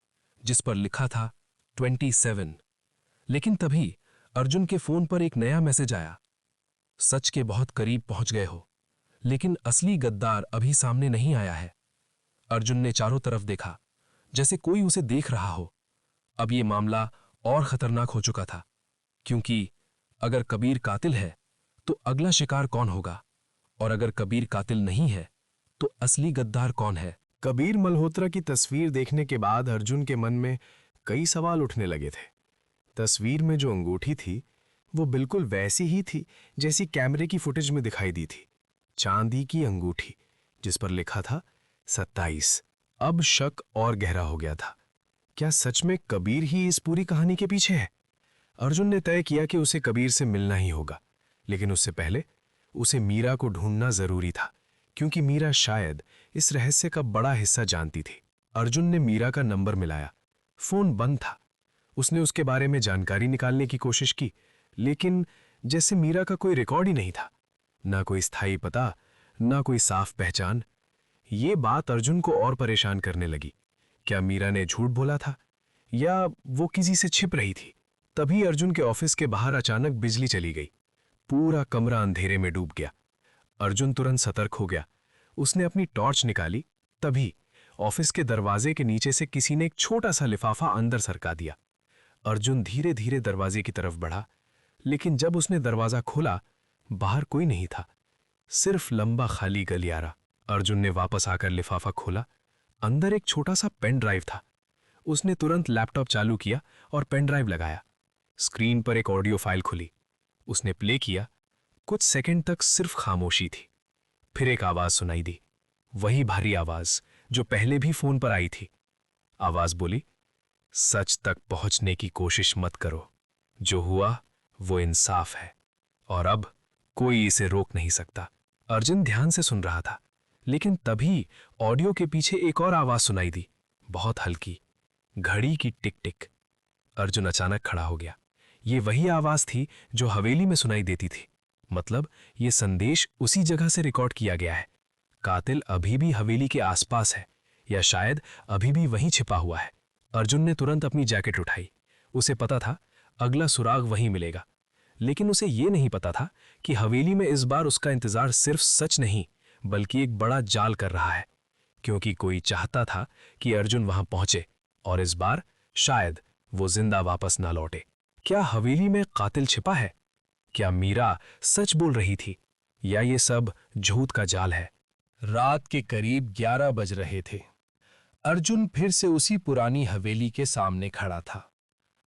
जिस पर लिखा था 27। लेकिन तभी अर्जुन के फोन पर एक नया मैसेज आया, सच के बहुत करीब पहुंच गए हो, लेकिन असली गद्दार अभी सामने नहीं आया है। अर्जुन ने चारों तरफ देखा, जैसे कोई उसे देख रहा हो। अब यह मामला और खतरनाक हो चुका था, क्योंकि अगर कबीर कातिल है तो अगला शिकार कौन होगा, और अगर कबीर कातिल नहीं है तो असली गद्दार कौन है? कबीर मल्होत्रा की तस्वीर देखने के बाद अर्जुन के मन में कई सवाल उठने लगे थे। तस्वीर में जो अंगूठी थी वो बिल्कुल वैसी ही थी जैसी कैमरे की फुटेज में दिखाई दी थी, चांदी की अंगूठी जिस पर लिखा था 27। अब शक और गहरा हो गया था। क्या सच में कबीर ही इस पूरी कहानी के पीछे है? अर्जुन ने तय किया कि उसे कबीर से मिलना ही होगा, लेकिन उससे पहले उसे मीरा को ढूंढना जरूरी था, क्योंकि मीरा शायद इस रहस्य का बड़ा हिस्सा जानती थी। अर्जुन ने मीरा का नंबर मिलाया। फोन बंद था। उसने उसके बारे में जानकारी निकालने की कोशिश की, लेकिन जैसे मीरा का कोई रिकॉर्ड ही नहीं था, ना कोई स्थायी पता, ना कोई साफ पहचान। ये बात अर्जुन को और परेशान करने लगी। क्या मीरा ने झूठ बोला था, या वो किसी से छिप रही थी? तभी अर्जुन के ऑफिस के बाहर अचानक बिजली चली गई। पूरा कमरा अंधेरे में डूब गया। अर्जुन तुरंत सतर्क हो गया। उसने अपनी टॉर्च निकाली। तभी ऑफिस के दरवाजे के नीचे से किसी ने एक छोटा सा लिफाफा अंदर सरका दिया। अर्जुन धीरे धीरे दरवाजे की तरफ बढ़ा, लेकिन जब उसने दरवाजा खोला, बाहर कोई नहीं था, सिर्फ लंबा खाली गलियारा। अर्जुन ने वापस आकर लिफाफा खोला। अंदर एक छोटा सा पेन ड्राइव था। उसने तुरंत लैपटॉप चालू किया और पेन ड्राइव लगाया। स्क्रीन पर एक ऑडियो फाइल खुली। उसने प्ले किया। कुछ सेकंड तक सिर्फ खामोशी थी। फिर एक आवाज सुनाई दी, वही भारी आवाज जो पहले भी फोन पर आई थी। आवाज बोली, सच तक पहुंचने की कोशिश मत करो, जो हुआ वो इंसाफ है, और अब कोई इसे रोक नहीं सकता। अर्जुन ध्यान से सुन रहा था, लेकिन तभी ऑडियो के पीछे एक और आवाज सुनाई दी, बहुत हल्की, घड़ी की टिक टिक। अर्जुन अचानक खड़ा हो गया। ये वही आवाज थी जो हवेली में सुनाई देती थी। मतलब ये संदेश उसी जगह से रिकॉर्ड किया गया है। कातिल अभी भी हवेली के आसपास है, या शायद अभी भी वहीं छिपा हुआ है। अर्जुन ने तुरंत अपनी जैकेट उठाई। उसे पता था अगला सुराग वहीं मिलेगा, लेकिन उसे ये नहीं पता था कि हवेली में इस बार उसका इंतजार सिर्फ सच नहीं बल्कि एक बड़ा जाल कर रहा है, क्योंकि कोई चाहता था कि अर्जुन वहां पहुंचे और इस बार शायद वो जिंदा वापस ना लौटे। क्या हवेली में कातिल छिपा है? क्या मीरा सच बोल रही थी या ये सब झूठ का जाल है? रात के करीब 11 बज रहे थे। अर्जुन फिर से उसी पुरानी हवेली के सामने खड़ा था।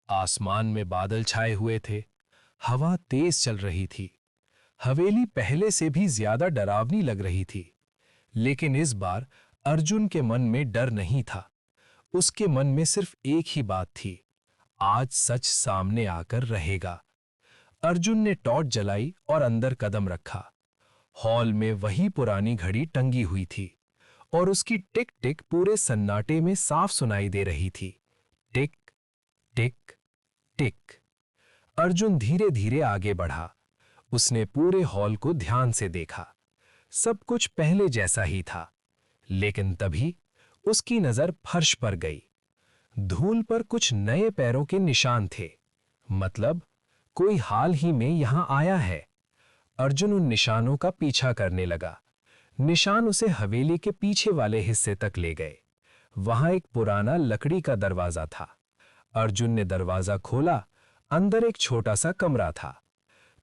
आसमान में बादल छाए हुए थे, हवा तेज चल रही थी। हवेली पहले से भी ज्यादा डरावनी लग रही थी, लेकिन इस बार अर्जुन के मन में डर नहीं था। उसके मन में सिर्फ एक ही बात थी, आज सच सामने आकर रहेगा। अर्जुन ने टॉर्च जलाई और अंदर कदम रखा। हॉल में वही पुरानी घड़ी टंगी हुई थी और उसकी टिक टिक पूरे सन्नाटे में साफ सुनाई दे रही थी। टिक टिक टिक। अर्जुन धीरे धीरे आगे बढ़ा। उसने पूरे हॉल को ध्यान से देखा। सब कुछ पहले जैसा ही था, लेकिन तभी उसकी नजर फर्श पर गई। धूल पर कुछ नए पैरों के निशान थे, मतलब कोई हाल ही में यहां आया है। अर्जुन उन निशानों का पीछा करने लगा। निशान उसे हवेली के पीछे वाले हिस्से तक ले गए। वहां एक पुराना लकड़ी का दरवाजा था। अर्जुन ने दरवाजा खोला। अंदर एक छोटा सा कमरा था।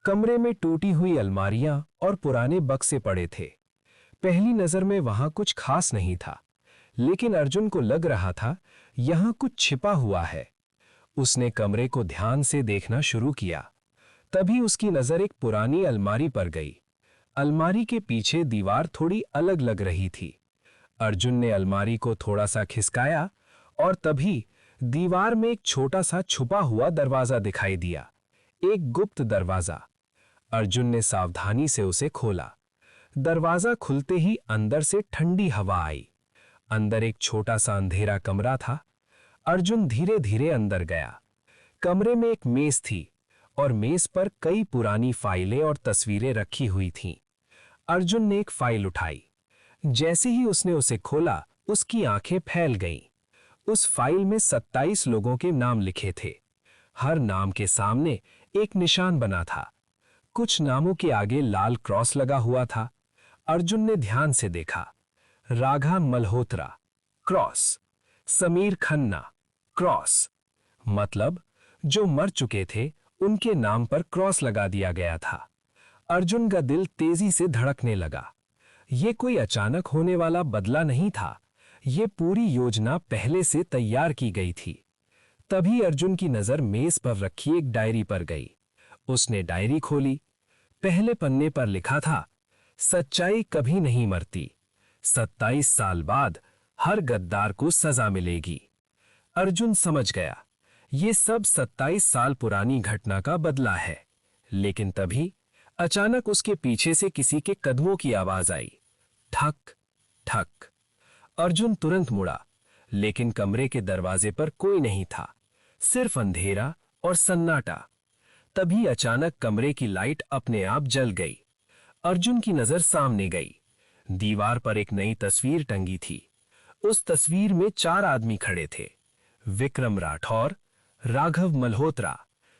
कमरे में टूटी हुई अलमारियां और पुराने बक्से पड़े थे। पहली नजर में वहां कुछ खास नहीं था, लेकिन अर्जुन को लग रहा था यहां कुछ छिपा हुआ है। उसने कमरे को ध्यान से देखना शुरू किया। तभी उसकी नजर एक पुरानी अलमारी पर गई। अलमारी के पीछे दीवार थोड़ी अलग लग रही थी। अर्जुन ने अलमारी को थोड़ा सा खिसकाया और तभी दीवार में एक छोटा सा छुपा हुआ दरवाजा दिखाई दिया, एक गुप्त दरवाजा। अर्जुन ने सावधानी से उसे खोला। दरवाजा खुलते ही अंदर से ठंडी हवा आई। अंदर एक छोटा सा अंधेरा कमरा था। अर्जुन धीरे धीरे अंदर गया। कमरे में एक मेज थी और मेज पर कई पुरानी फाइलें और तस्वीरें रखी हुई थीं। अर्जुन ने एक फाइल उठाई। जैसे ही उसने उसे खोला, उसकी आंखें फैल गईं। उस फाइल में 27 लोगों के नाम लिखे थे। हर नाम के सामने एक निशान बना था। कुछ नामों के आगे लाल क्रॉस लगा हुआ था। अर्जुन ने ध्यान से देखा। राघव मल्होत्रा, क्रॉस। समीर खन्ना, क्रॉस। मतलब जो मर चुके थे उनके नाम पर क्रॉस लगा दिया गया था। अर्जुन का दिल तेजी से धड़कने लगा। यह कोई अचानक होने वाला बदला नहीं था। यह पूरी योजना पहले से तैयार की गई थी। तभी अर्जुन की नजर मेज पर रखी एक डायरी पर गई। उसने डायरी खोली। पहले पन्ने पर लिखा था, सच्चाई कभी नहीं मरती। 27 साल बाद हर गद्दार को सजा मिलेगी। अर्जुन समझ गया, ये सब 27 साल पुरानी घटना का बदला है। लेकिन तभी अचानक उसके पीछे से किसी के कदमों की आवाज आई। ठक ठक। अर्जुन तुरंत मुड़ा, लेकिन कमरे के दरवाजे पर कोई नहीं था, सिर्फ अंधेरा और सन्नाटा। तभी अचानक कमरे की लाइट अपने आप जल गई। अर्जुन की नजर सामने गई। दीवार पर एक नई तस्वीर टंगी थी। उस तस्वीर में 4 आदमी खड़े थे, विक्रम राठौर, राघव मल्होत्रा,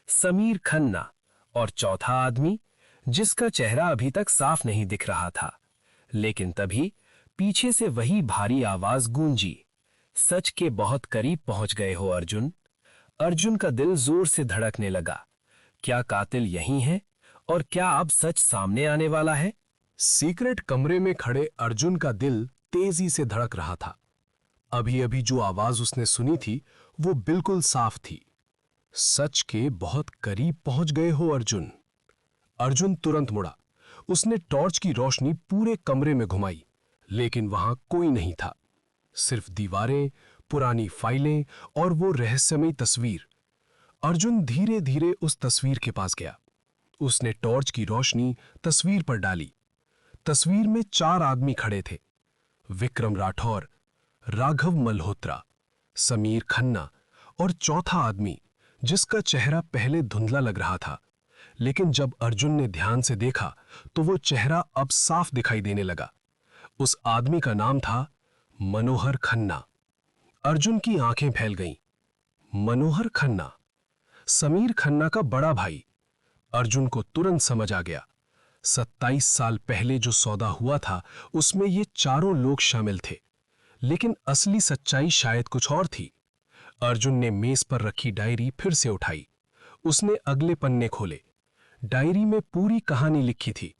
समीर खन्ना और चौथा आदमी जिसका चेहरा अभी तक साफ नहीं दिख रहा था। लेकिन तभी पीछे से वही भारी आवाज गूंजी, सच के बहुत करीब पहुंच गए हो अर्जुन। अर्जुन का दिल जोर से धड़कने लगा। क्या कातिल यही है और क्या अब सच सामने आने वाला है? सीक्रेट कमरे में खड़े अर्जुन का दिल तेजी से धड़क रहा था। अभी अभी जो आवाज उसने सुनी थी वो बिल्कुल साफ थी। सच के बहुत करीब पहुंच गए हो अर्जुन। अर्जुन तुरंत मुड़ा। उसने टॉर्च की रोशनी पूरे कमरे में घुमाई, लेकिन वहां कोई नहीं था। सिर्फ दीवारें, पुरानी फाइलें और वो रहस्यमयी तस्वीर। अर्जुन धीरे धीरे उस तस्वीर के पास गया। उसने टॉर्च की रोशनी तस्वीर पर डाली। तस्वीर में 4 आदमी खड़े थे, विक्रम राठौर, राघव मल्होत्रा, समीर खन्ना और चौथा आदमी जिसका चेहरा पहले धुंधला लग रहा था, लेकिन जब अर्जुन ने ध्यान से देखा तो वो चेहरा अब साफ दिखाई देने लगा। उस आदमी का नाम था मनोहर खन्ना। अर्जुन की आंखें फैल गईं। मनोहर खन्ना, समीर खन्ना का बड़ा भाई। अर्जुन को तुरंत समझ आ गया, 27 साल पहले जो सौदा हुआ था उसमें ये चारों लोग शामिल थे, लेकिन असली सच्चाई शायद कुछ और थी। अर्जुन ने मेज पर रखी डायरी फिर से उठाई। उसने अगले पन्ने खोले। डायरी में पूरी कहानी लिखी थी।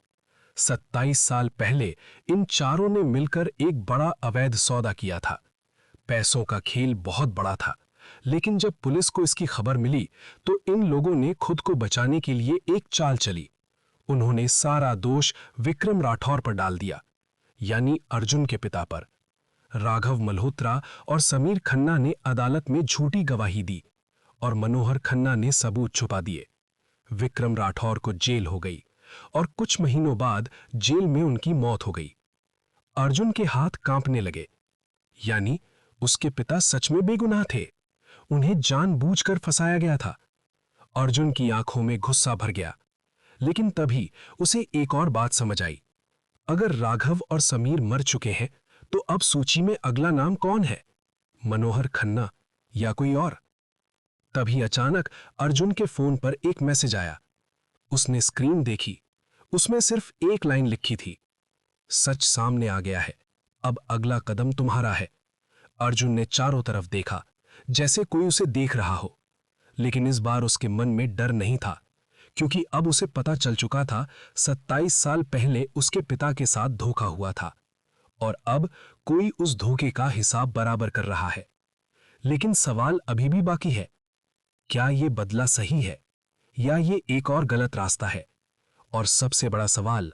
27 साल पहले इन चारों ने मिलकर एक बड़ा अवैध सौदा किया था। पैसों का खेल बहुत बड़ा था, लेकिन जब पुलिस को इसकी खबर मिली तो इन लोगों ने खुद को बचाने के लिए एक चाल चली। उन्होंने सारा दोष विक्रम राठौर पर डाल दिया, यानी अर्जुन के पिता पर। राघव मल्होत्रा और समीर खन्ना ने अदालत में झूठी गवाही दी और मनोहर खन्ना ने सबूत छुपा दिए। विक्रम राठौर को जेल हो गई और कुछ महीनों बाद जेल में उनकी मौत हो गई। अर्जुन के हाथ कांपने लगे, यानी उसके पिता सच में बेगुनाह थे। उन्हें जानबूझकर फंसाया गया था। अर्जुन की आंखों में गुस्सा भर गया, लेकिन तभी उसे एक और बात समझ आई। अगर राघव और समीर मर चुके हैं तो अब सूची में अगला नाम कौन है? मनोहर खन्ना या कोई और? तभी अचानक अर्जुन के फोन पर एक मैसेज आया। उसने स्क्रीन देखी। उसमें सिर्फ एक लाइन लिखी थी, सच सामने आ गया है, अब अगला कदम तुम्हारा है। अर्जुन ने चारों तरफ देखा, जैसे कोई उसे देख रहा हो, लेकिन इस बार उसके मन में डर नहीं था, क्योंकि अब उसे पता चल चुका था 27 साल पहले उसके पिता के साथ धोखा हुआ था और अब कोई उस धोखे का हिसाब बराबर कर रहा है। लेकिन सवाल अभी भी बाकी है, क्या ये बदला सही है या ये एक और गलत रास्ता है? और सबसे बड़ा सवाल,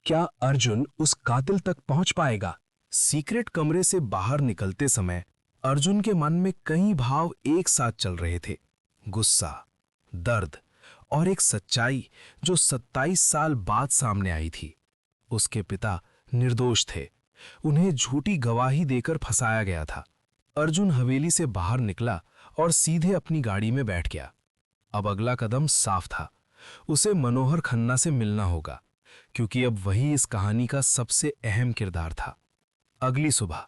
क्या अर्जुन उस कातिल तक पहुंच पाएगा? सीक्रेट कमरे से बाहर निकलते समय अर्जुन के मन में कई भाव एक साथ चल रहे थे। गुस्सा, दर्द और एक सच्चाई जो 27 साल बाद सामने आई थी। उसके पिता निर्दोष थे, उन्हें झूठी गवाही देकर फंसाया गया था। अर्जुन हवेली से बाहर निकला और सीधे अपनी गाड़ी में बैठ गया। अब अगला कदम साफ था, उसे मनोहर खन्ना से मिलना होगा, क्योंकि अब वही इस कहानी का सबसे अहम किरदार था। अगली सुबह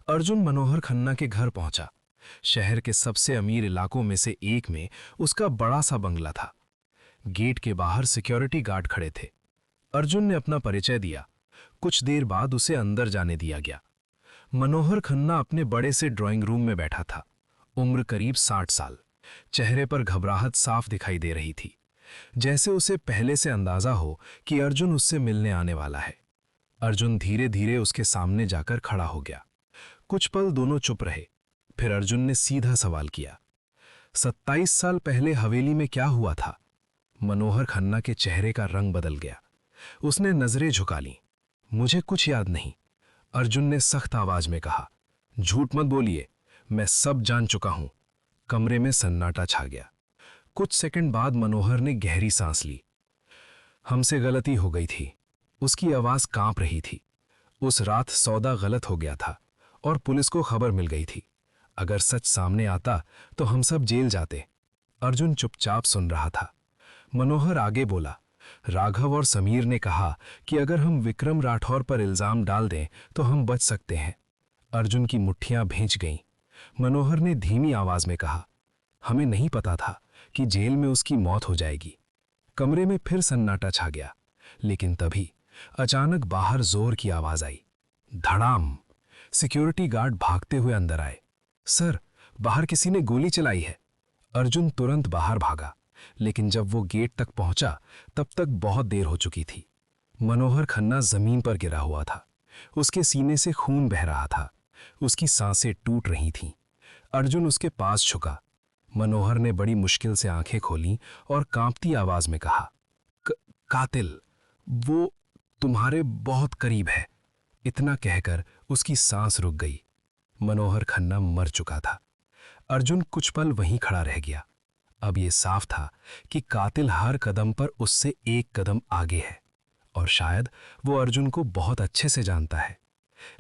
अर्जुन मनोहर खन्ना के घर पहुंचा। शहर के सबसे अमीर इलाकों में से एक में उसका बड़ा सा बंगला था। गेट के बाहर सिक्योरिटी गार्ड खड़े थे। अर्जुन ने अपना परिचय दिया। कुछ देर बाद उसे अंदर जाने दिया गया। मनोहर खन्ना अपने बड़े से ड्राइंग रूम में बैठा था। उम्र करीब 60 साल। चेहरे पर घबराहट साफ दिखाई दे रही थी, जैसे उसे पहले से अंदाजा हो कि अर्जुन उससे मिलने आने वाला है। अर्जुन धीरे धीरे उसके सामने जाकर खड़ा हो गया। कुछ पल दोनों चुप रहे। फिर अर्जुन ने सीधा सवाल किया, 27 साल पहले हवेली में क्या हुआ था? मनोहर खन्ना के चेहरे का रंग बदल गया। उसने नजरें झुका लीं। मुझे कुछ याद नहीं, अर्जुन ने सख्त आवाज में कहा। झूठ मत बोलिए, मैं सब जान चुका हूं। कमरे में सन्नाटा छा गया। कुछ सेकंड बाद मनोहर ने गहरी सांस ली। हमसे गलती हो गई थी। उसकी आवाज कांप रही थी। उस रात सौदा गलत हो गया था और पुलिस को खबर मिल गई थी। अगर सच सामने आता तो हम सब जेल जाते। अर्जुन चुपचाप सुन रहा था। मनोहर आगे बोला, राघव और समीर ने कहा कि अगर हम विक्रम राठौर पर इल्जाम डाल दें तो हम बच सकते हैं। अर्जुन की मुट्ठियां भींच गईं। मनोहर ने धीमी आवाज में कहा, हमें नहीं पता था कि जेल में उसकी मौत हो जाएगी। कमरे में फिर सन्नाटा छा गया, लेकिन तभी अचानक बाहर जोर की आवाज आई। धड़ाम! सिक्योरिटी गार्ड भागते हुए अंदर आए। सर, बाहर किसी ने गोली चलाई है। अर्जुन तुरंत बाहर भागा, लेकिन जब वो गेट तक पहुंचा तब तक बहुत देर हो चुकी थी। मनोहर खन्ना जमीन पर गिरा हुआ था। उसके सीने से खून बह रहा था। उसकी सांसें टूट रही थीं। अर्जुन उसके पास झुका। मनोहर ने बड़ी मुश्किल से आंखें खोलीं और कांपती आवाज में कहा, कातिल, वो तुम्हारे बहुत करीब है। इतना कहकर उसकी सांस रुक गई। मनोहर खन्ना मर चुका था। अर्जुन कुछ पल वहीं खड़ा रह गया। अब यह साफ था कि कातिल हर कदम पर उससे एक कदम आगे है और शायद वो अर्जुन को बहुत अच्छे से जानता है।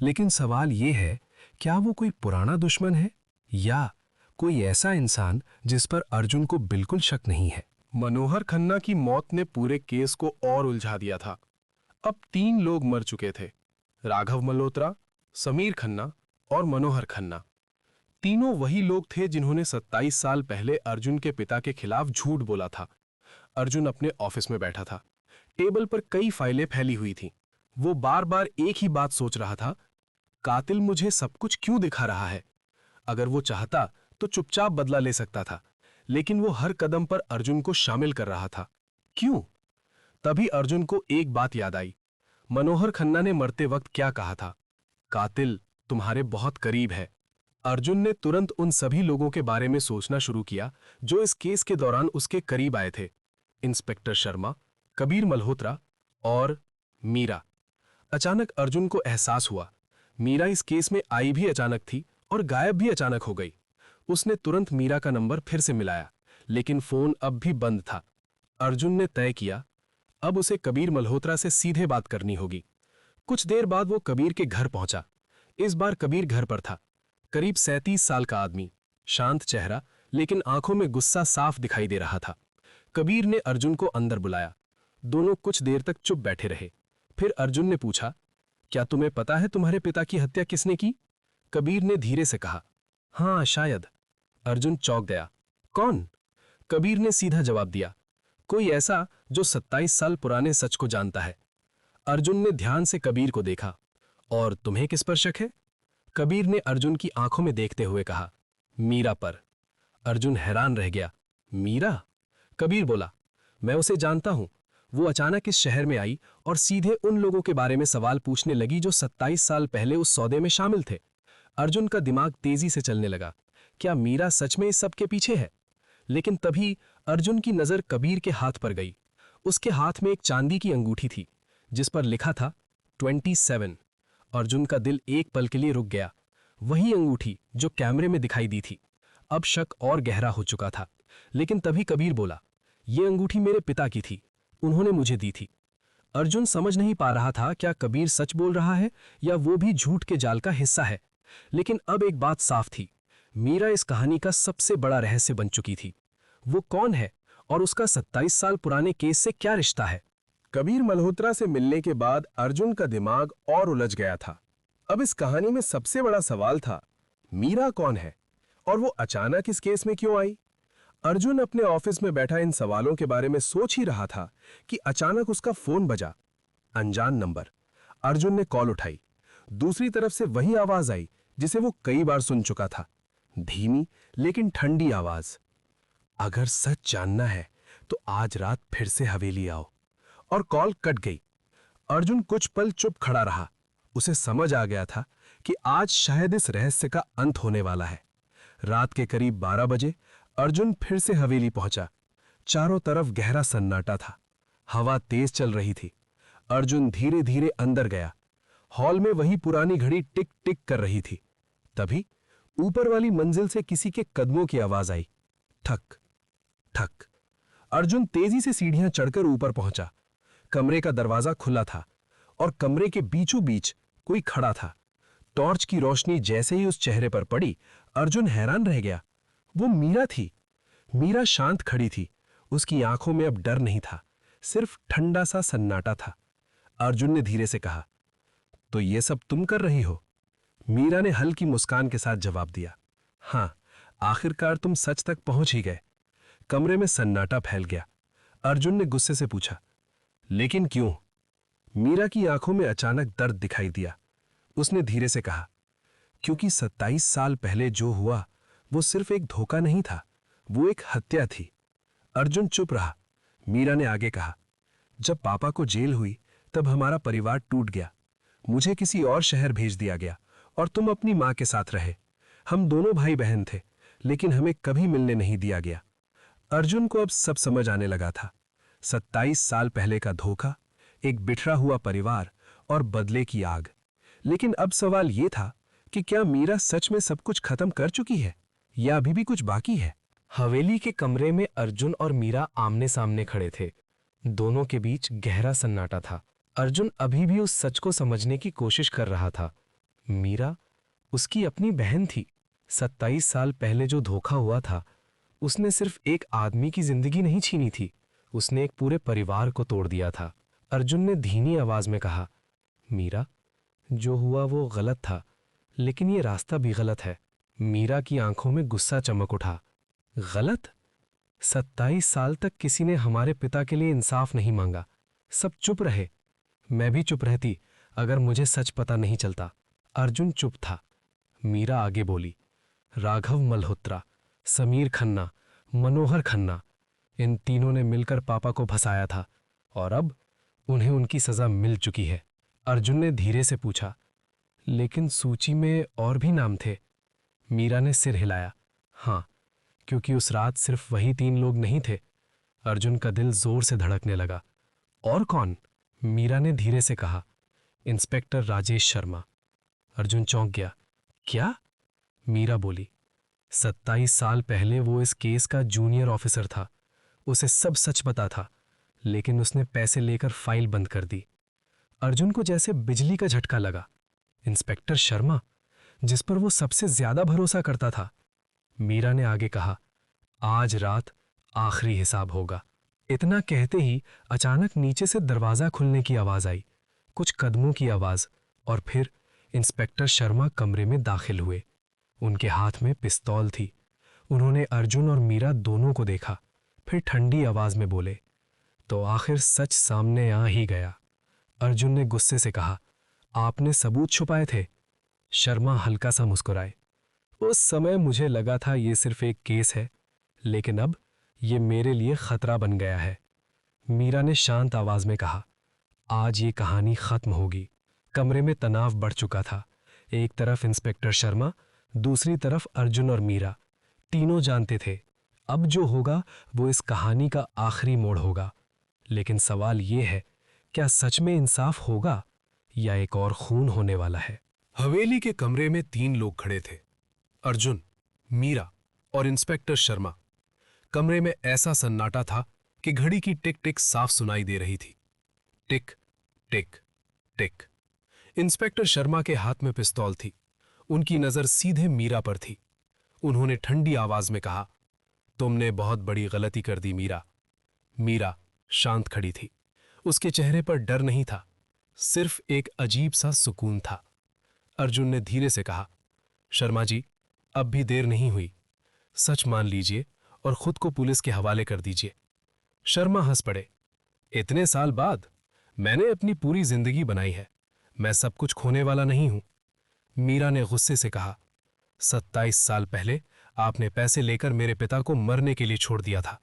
लेकिन सवाल यह है, क्या वो कोई पुराना दुश्मन है या कोई ऐसा इंसान जिस पर अर्जुन को बिल्कुल शक नहीं है? मनोहर खन्ना की मौत ने पूरे केस को और उलझा दिया था। अब 3 लोग मर चुके थे, राघव मल्होत्रा, समीर खन्ना और मनोहर खन्ना। तीनों वही लोग थे जिन्होंने 27 साल पहले अर्जुन के पिता के खिलाफ झूठ बोला था। अर्जुन अपने ऑफिस में बैठा था। टेबल पर कई फाइलें फैली हुई थीं। वो बार बार एक ही बात सोच रहा था, कातिल मुझे सब कुछ क्यों दिखा रहा है? अगर वो चाहता तो चुपचाप बदला ले सकता था, लेकिन वो हर कदम पर अर्जुन को शामिल कर रहा था। क्यों? तभी अर्जुन को एक बात याद आई। मनोहर खन्ना ने मरते वक्त क्या कहा था? कातिल तुम्हारे बहुत करीब है। अर्जुन ने तुरंत उन सभी लोगों के बारे में सोचना शुरू किया जो इस केस के दौरान उसके करीब आए थे। इंस्पेक्टर शर्मा, कबीर मल्होत्रा और मीरा। अचानक अर्जुन को एहसास हुआ, मीरा इस केस में आई भी अचानक थी और गायब भी अचानक हो गई। उसने तुरंत मीरा का नंबर फिर से मिलाया, लेकिन फोन अब भी बंद था। अर्जुन ने तय किया, अब उसे कबीर मल्होत्रा से सीधे बात करनी होगी। कुछ देर बाद वो कबीर के घर पहुंचा। इस बार कबीर घर पर था। करीब 37 साल का आदमी, शांत चेहरा, लेकिन आंखों में गुस्सा साफ दिखाई दे रहा था। कबीर ने अर्जुन को अंदर बुलाया। दोनों कुछ देर तक चुप बैठे रहे। फिर अर्जुन ने पूछा, क्या तुम्हें पता है तुम्हारे पिता की हत्या किसने की? कबीर ने धीरे से कहा, हाँ शायद। अर्जुन चौंक गया। कौन? कबीर ने सीधा जवाब दिया, कोई ऐसा जो 27 साल पुराने सच को जानता है। अर्जुन ने ध्यान से कबीर को देखा। और तुम्हें किस पर शक है? कबीर ने अर्जुन की आंखों में देखते हुए कहा, मीरा पर। अर्जुन हैरान रह गया। मीरा? कबीर बोला, मैं उसे जानता हूं। वो अचानक इस शहर में आई और सीधे उन लोगों के बारे में सवाल पूछने लगी जो 27 साल पहले उस सौदे में शामिल थे। अर्जुन का दिमाग तेजी से चलने लगा। क्या मीरा सच में इस सब के पीछे है? लेकिन तभी अर्जुन की नजर कबीर के हाथ पर गई। उसके हाथ में एक चांदी की अंगूठी थी जिस पर लिखा था 27। अर्जुन का दिल एक पल के लिए रुक गया। वही अंगूठी जो कैमरे में दिखाई दी थी। अब शक और गहरा हो चुका था। लेकिन तभी कबीर बोला, यह अंगूठी मेरे पिता की थी, उन्होंने मुझे दी थी। अर्जुन समझ नहीं पा रहा था क्या कबीर सच बोल रहा है या वो भी झूठ के जाल का हिस्सा है। लेकिन अब एक बात साफ थी, मीरा इस कहानी का सबसे बड़ा रहस्य बन चुकी थी। वो कौन है और उसका 27 साल पुराने केस से क्या रिश्ता है? कबीर मल्होत्रा से मिलने के बाद अर्जुन का दिमाग और उलझ गया था। अब इस कहानी में सबसे बड़ा सवाल था, मीरा कौन है और वो अचानक इस केस में क्यों आई? अर्जुन अपने ऑफिस में बैठा इन सवालों के बारे में सोच ही रहा था कि अचानक उसका फोन बजा। अनजान नंबर। अर्जुन ने कॉल उठाई। दूसरी तरफ से वही आवाज आई जिसे वो कई बार सुन चुका था, धीमी लेकिन ठंडी आवाज। अगर सच जानना है तो आज रात फिर से हवेली आओ। और कॉल कट गई। अर्जुन कुछ पल चुप खड़ा रहा। उसे समझ आ गया था कि आज शायद इस रहस्य का अंत होने वाला है। रात के करीब 12 बजे अर्जुन फिर से हवेली पहुंचा। चारों तरफ गहरा सन्नाटा था। हवा तेज चल रही थी। अर्जुन धीरे धीरे अंदर गया। हॉल में वही पुरानी घड़ी टिक टिक कर रही थी। तभी ऊपर वाली मंजिल से किसी के कदमों की आवाज आई, ठक ठक। अर्जुन तेजी से सीढ़ियां चढ़कर ऊपर पहुंचा। कमरे का दरवाजा खुला था और कमरे के बीचों बीच कोई खड़ा था। टॉर्च की रोशनी जैसे ही उस चेहरे पर पड़ी, अर्जुन हैरान रह गया। वो मीरा थी। मीरा शांत खड़ी थी। उसकी आंखों में अब डर नहीं था, सिर्फ ठंडा सा सन्नाटा था। अर्जुन ने धीरे से कहा, तो ये सब तुम कर रही हो? मीरा ने हल्की मुस्कान के साथ जवाब दिया, हाँ, आखिरकार तुम सच तक पहुंच ही गए। कमरे में सन्नाटा फैल गया। अर्जुन ने गुस्से से पूछा, लेकिन क्यों? मीरा की आंखों में अचानक दर्द दिखाई दिया। उसने धीरे से कहा, क्योंकि 27 साल पहले जो हुआ वो सिर्फ एक धोखा नहीं था, वो एक हत्या थी। अर्जुन चुप रहा। मीरा ने आगे कहा, जब पापा को जेल हुई तब हमारा परिवार टूट गया। मुझे किसी और शहर भेज दिया गया और तुम अपनी मां के साथ रहे। हम दोनों भाई बहन थे, लेकिन हमें कभी मिलने नहीं दिया गया। अर्जुन को अब सब समझ आने लगा था। 27 साल पहले का धोखा, एक बिखरा हुआ परिवार और बदले की आग। लेकिन अब सवाल यह था कि क्या मीरा सच में सब कुछ खत्म कर चुकी है या अभी भी कुछ बाकी है? हवेली के कमरे में अर्जुन और मीरा आमने सामने खड़े थे। दोनों के बीच गहरा सन्नाटा था। अर्जुन अभी भी उस सच को समझने की कोशिश कर रहा था। मीरा उसकी अपनी बहन थी। 27 साल पहले जो धोखा हुआ था, उसने सिर्फ एक आदमी की जिंदगी नहीं छीनी थी, उसने एक पूरे परिवार को तोड़ दिया था। अर्जुन ने धीमी आवाज में कहा, मीरा, जो हुआ वो गलत था, लेकिन ये रास्ता भी गलत है। मीरा की आंखों में गुस्सा चमक उठा। गलत? 27 साल तक किसी ने हमारे पिता के लिए इंसाफ नहीं मांगा, सब चुप रहे। मैं भी चुप रहती अगर मुझे सच पता नहीं चलता। अर्जुन चुप था। मीरा आगे बोली, राघव मल्होत्रा, समीर खन्ना, मनोहर खन्ना, इन तीनों ने मिलकर पापा को फंसाया था और अब उन्हें उनकी सजा मिल चुकी है। अर्जुन ने धीरे से पूछा, लेकिन सूची में और भी नाम थे? मीरा ने सिर हिलाया। हाँ, क्योंकि उस रात सिर्फ वही 3 लोग नहीं थे। अर्जुन का दिल जोर से धड़कने लगा। और कौन? मीरा ने धीरे से कहा, इंस्पेक्टर राजेश शर्मा। अर्जुन चौंक गया। क्या? मीरा बोली, 27 साल पहले वो इस केस का जूनियर ऑफिसर था। उसे सब सच पता था, लेकिन उसने पैसे लेकर फाइल बंद कर दी। अर्जुन को जैसे बिजली का झटका लगा। इंस्पेक्टर शर्मा, जिस पर वो सबसे ज्यादा भरोसा करता था। मीरा ने आगे कहा, आज रात आखिरी हिसाब होगा। इतना कहते ही अचानक नीचे से दरवाजा खुलने की आवाज आई, कुछ कदमों की आवाज, और फिर इंस्पेक्टर शर्मा कमरे में दाखिल हुए। उनके हाथ में पिस्तौल थी। उन्होंने अर्जुन और मीरा दोनों को देखा, फिर ठंडी आवाज में बोले, तो आखिर सच सामने आ ही गया। अर्जुन ने गुस्से से कहा, आपने सबूत छुपाए थे? शर्मा हल्का सा मुस्कुराए। उस समय मुझे लगा था ये सिर्फ एक केस है, लेकिन अब ये मेरे लिए खतरा बन गया है। मीरा ने शांत आवाज में कहा, आज ये कहानी खत्म होगी। कमरे में तनाव बढ़ चुका था। एक तरफ इंस्पेक्टर शर्मा, दूसरी तरफ अर्जुन और मीरा। तीनों जानते थे अब जो होगा वो इस कहानी का आखिरी मोड़ होगा। लेकिन सवाल ये है, क्या सच में इंसाफ होगा या एक और खून होने वाला है? हवेली के कमरे में 3 लोग खड़े थे, अर्जुन, मीरा और इंस्पेक्टर शर्मा। कमरे में ऐसा सन्नाटा था कि घड़ी की टिक टिक साफ सुनाई दे रही थी। टिक टिक टिक। इंस्पेक्टर शर्मा के हाथ में पिस्तौल थी। उनकी नजर सीधे मीरा पर थी। उन्होंने ठंडी आवाज में कहा, तुमने बहुत बड़ी गलती कर दी मीरा। मीरा शांत खड़ी थी। उसके चेहरे पर डर नहीं था, सिर्फ एक अजीब सा सुकून था। अर्जुन ने धीरे से कहा, शर्मा जी, अब भी देर नहीं हुई। सच मान लीजिए और खुद को पुलिस के हवाले कर दीजिए। शर्मा हंस पड़े। इतने साल बाद? मैंने अपनी पूरी जिंदगी बनाई है, मैं सब कुछ खोने वाला नहीं हूं। मीरा ने गुस्से से कहा, 27 साल पहले आपने पैसे लेकर मेरे पिता को मरने के लिए छोड़ दिया था।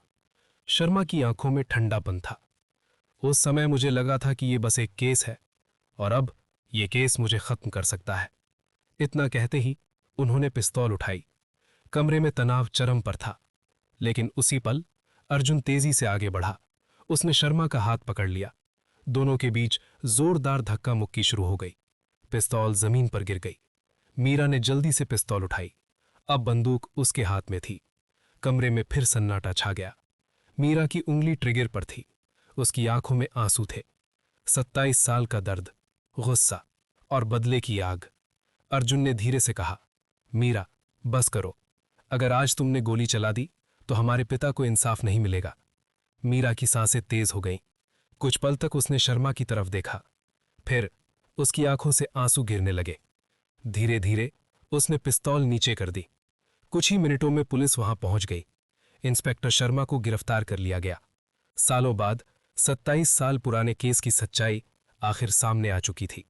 शर्मा की आंखों में ठंडापन था। उस समय मुझे लगा था कि यह बस एक केस है और अब यह केस मुझे खत्म कर सकता है। इतना कहते ही उन्होंने पिस्तौल उठाई। कमरे में तनाव चरम पर था, लेकिन उसी पल अर्जुन तेजी से आगे बढ़ा। उसने शर्मा का हाथ पकड़ लिया। दोनों के बीच जोरदार धक्का मुक्की शुरू हो गई। पिस्तौल जमीन पर गिर गई। मीरा ने जल्दी से पिस्तौल उठाई। अब बंदूक उसके हाथ में थी। कमरे में फिर सन्नाटा छा गया। मीरा की उंगली ट्रिगर पर थी। उसकी आंखों में आंसू थे। 27 साल का दर्द, गुस्सा और बदले की आग। अर्जुन ने धीरे से कहा, मीरा, बस करो। अगर आज तुमने गोली चला दी तो हमारे पिता को इंसाफ नहीं मिलेगा। मीरा की सांसें तेज हो गईं। कुछ पल तक उसने शर्मा की तरफ देखा, फिर उसकी आंखों से आंसू गिरने लगे। धीरे धीरे उसने पिस्तौल नीचे कर दी। कुछ ही मिनटों में पुलिस वहां पहुंच गई। इंस्पेक्टर शर्मा को गिरफ्तार कर लिया गया। सालों बाद 27 साल पुराने केस की सच्चाई आखिर सामने आ चुकी थी।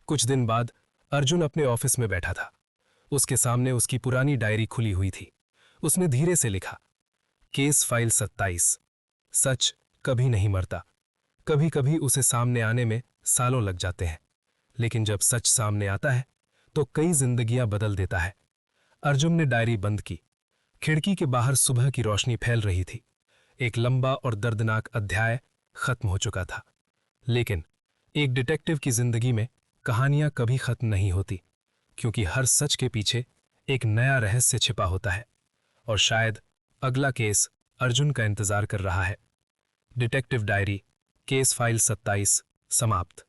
कुछ दिन बाद अर्जुन अपने ऑफिस में बैठा था। उसके सामने उसकी पुरानी डायरी खुली हुई थी। उसने धीरे से लिखा, केस फाइल 27। सच कभी नहीं मरता। कभी कभी उसे सामने आने में सालों लग जाते हैं, लेकिन जब सच सामने आता है तो कई जिंदगियां बदल देता है। अर्जुन ने डायरी बंद की। खिड़की के बाहर सुबह की रोशनी फैल रही थी। एक लंबा और दर्दनाक अध्याय खत्म हो चुका था। लेकिन एक डिटेक्टिव की जिंदगी में कहानियां कभी खत्म नहीं होती, क्योंकि हर सच के पीछे एक नया रहस्य छिपा होता है। और शायद अगला केस अर्जुन का इंतजार कर रहा है। डिटेक्टिव डायरी, केस फाइल 27 समाप्त।